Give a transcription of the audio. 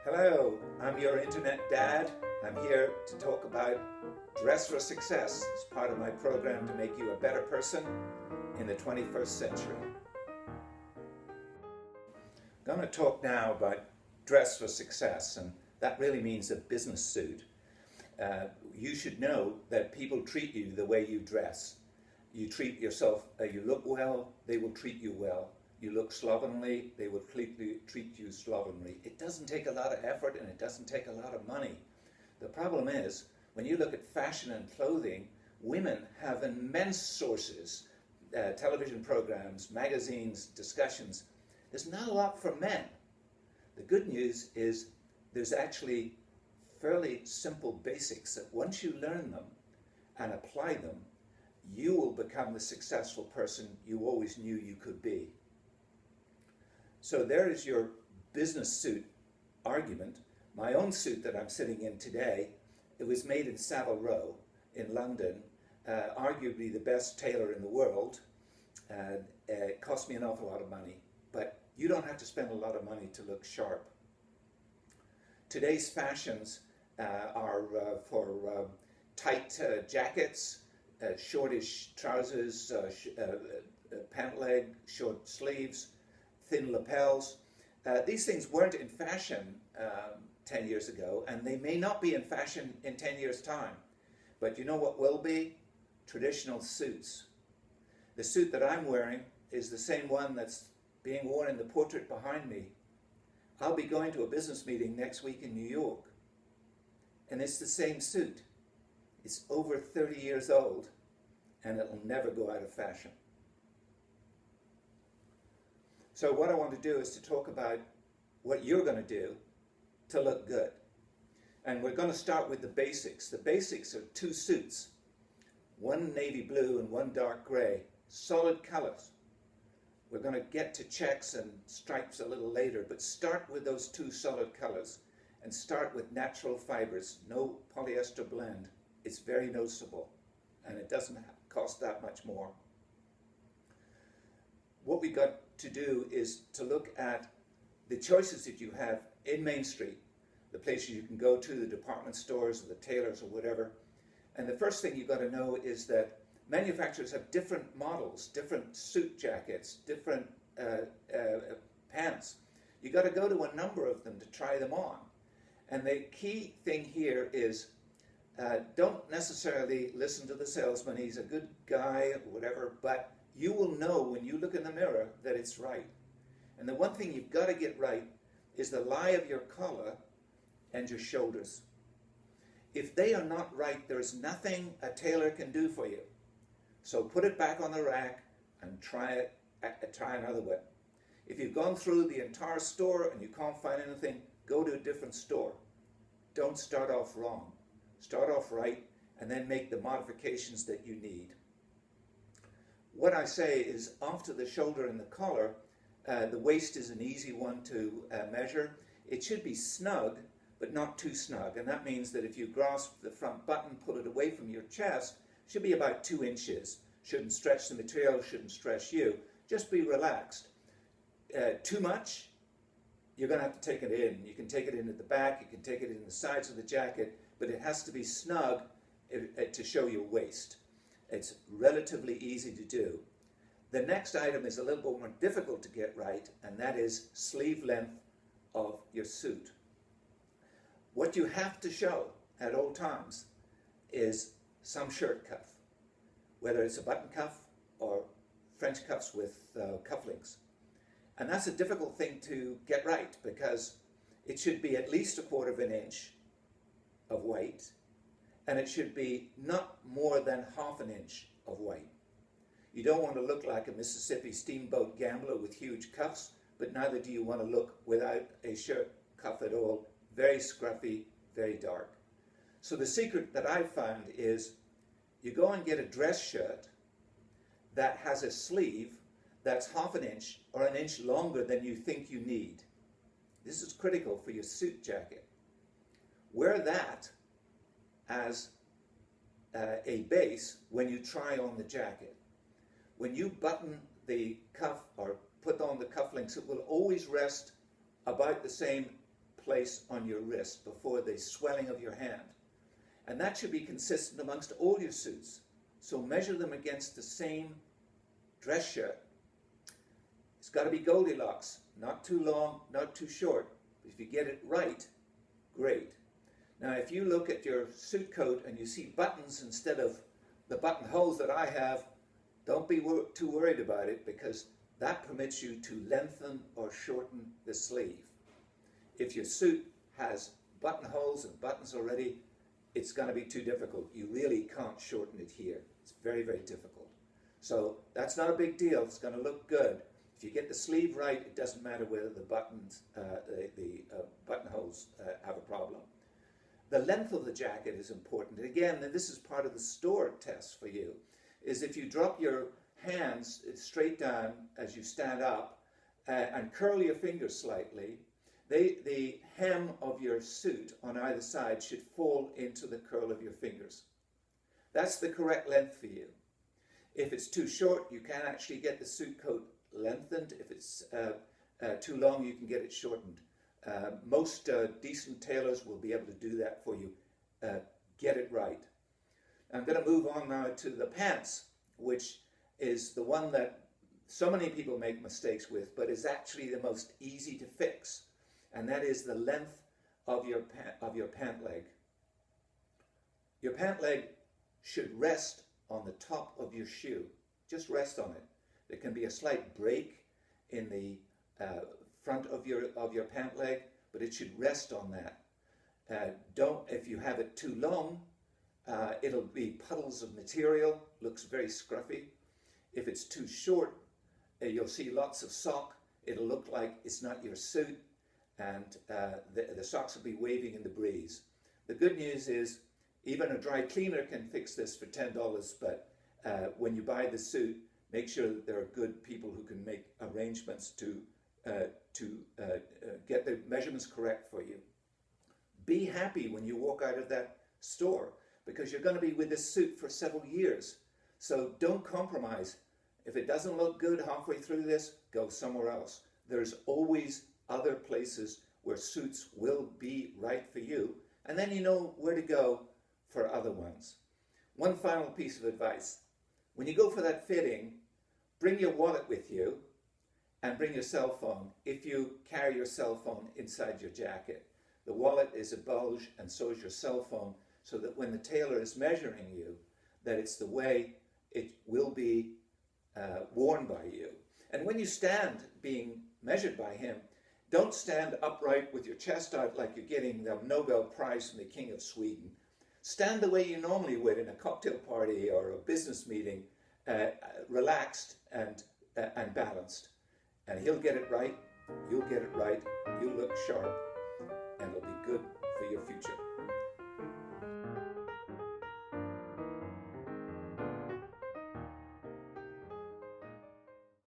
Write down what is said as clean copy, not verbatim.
Hello, I'm your internet dad. I'm here to talk about Dress for Success as part of my program to make you a better person in the 21st century. I'm going to talk now about dress for success, and that really means a business suit. You should know that people treat you the way you dress. You treat yourself, you look well, they will treat you well. You look slovenly, they will treat you slovenly. It doesn't take a lot of effort and it doesn't take a lot of money. The problem is, when you look at fashion and clothing, women have immense sources, television programs, magazines, discussions. There's not a lot for men. The good news is there's actually fairly simple basics that once you learn them and apply them, you will become the successful person you always knew you could be. So there is your business suit argument. My own suit that I'm sitting in today, it was made in Savile Row in London, arguably the best tailor in the world. It cost me an awful lot of money, but you don't have to spend a lot of money to look sharp. Today's fashions are for tight jackets, shortish trousers, pant leg, short sleeves, thin lapels. These things weren't in fashion 10 years ago, and they may not be in fashion in 10 years' time. But you know what will be? Traditional suits. The suit that I'm wearing is the same one that's being worn in the portrait behind me. I'll be going to a business meeting next week in New York, and it's the same suit. It's over 30 years old, and it'll never go out of fashion. So what I want to do is to talk about what you're going to do to look good. And we're going to start with the basics. The basics are two suits, one navy blue and one dark gray, solid colors. We're going to get to checks and stripes a little later, but start with those two solid colors and start with natural fibers, no polyester blend. It's very noticeable and it doesn't cost that much more. What we got to do is to look at the choices that you have in Main Street, the places you can go to, the department stores or the tailors or whatever. And the first thing you've got to know is that manufacturers have different models, different suit jackets, different pants. You've got to go to a number of them to try them on. And the key thing here is don't necessarily listen to the salesman. He's a good guy or whatever, but you will know when you look in the mirror that it's right. And the one thing you've got to get right is the lie of your collar and your shoulders. If they are not right, there's nothing a tailor can do for you. So put it back on the rack and try another one. If you've gone through the entire store and you can't find anything, go to a different store. Don't start off wrong. Start off right and then make the modifications that you need. What I say is after the shoulder and the collar, the waist is an easy one to measure. It should be snug, but not too snug. And that means that if you grasp the front button, pull it away from your chest, it should be about 2 inches. Shouldn't stretch the material, shouldn't stretch you. Just be relaxed. Too much, you're going to have to take it in. You can take it in at the back, you can take it in the sides of the jacket, but it has to be snug to show your waist. It's relatively easy to do. The next item is a little bit more difficult to get right, and that is sleeve length of your suit. What you have to show at all times is some shirt cuff, whether it's a button cuff or French cuffs with cufflinks. And that's a difficult thing to get right because it should be at least 1/4 inch of white, and it should be not more than 1/2 inch of white. You don't want to look like a Mississippi steamboat gambler with huge cuffs, but neither do you want to look without a shirt cuff at all. Very scruffy, very dark. So the secret that I've found is you go and get a dress shirt that has a sleeve that's 1/2 inch or 1 inch longer than you think you need. This is critical for your suit jacket. Wear that as a base when you try on the jacket. When you button the cuff or put on the cufflinks, it will always rest about the same place on your wrist before the swelling of your hand. And that should be consistent amongst all your suits. So measure them against the same dress shirt. It's got to be Goldilocks, not too long, not too short. If you get it right, great. Now, if you look at your suit coat and you see buttons instead of the buttonholes that I have, don't be too worried about it, because that permits you to lengthen or shorten the sleeve. If your suit has buttonholes and buttons already, it's going to be too difficult. You really can't shorten it here. It's very, very difficult. So that's not a big deal. It's going to look good. If you get the sleeve right, it doesn't matter whether the buttons, the buttonholes have a problem. The length of the jacket is important. Again, and this is part of the store test for you, is if you drop your hands straight down as you stand up and curl your fingers slightly, the hem of your suit on either side should fall into the curl of your fingers. That's the correct length for you. If it's too short, you can actually get the suit coat lengthened. If it's too long, you can get it shortened. Most decent tailors will be able to do that for you. Get it right. I'm going to move on now to the pants, which is the one that so many people make mistakes with, but is actually the most easy to fix. And that is the length of your pant leg. Your pant leg should rest on the top of your shoe. Just rest on it. There can be a slight break in the front of your pant leg, but it should rest on that. If you have it too long, it'll be puddles of material, looks very scruffy. If it's too short, you'll see lots of sock. It'll look like it's not your suit, and the socks will be waving in the breeze. The good news is even a dry cleaner can fix this for $10, but when you buy the suit, make sure that there are good people who can make arrangements to get the measurements correct for you. Be happy when you walk out of that store, because you're going to be with this suit for several years. So don't compromise. If it doesn't look good halfway through this, go somewhere else. There's always other places where suits will be right for you, and then you know where to go for other ones. One final piece of advice. When you go for that fitting, bring your wallet with you and bring your cell phone if you carry your cell phone inside your jacket. The wallet is a bulge, and so is your cell phone, so that when the tailor is measuring you, that it's the way it will be worn by you. And when you stand being measured by him, don't stand upright with your chest out like you're getting the Nobel Prize from the King of Sweden. Stand the way you normally would in a cocktail party or a business meeting, relaxed and balanced. And he'll get it right, you'll get it right, you'll look sharp, and it'll be good for your future.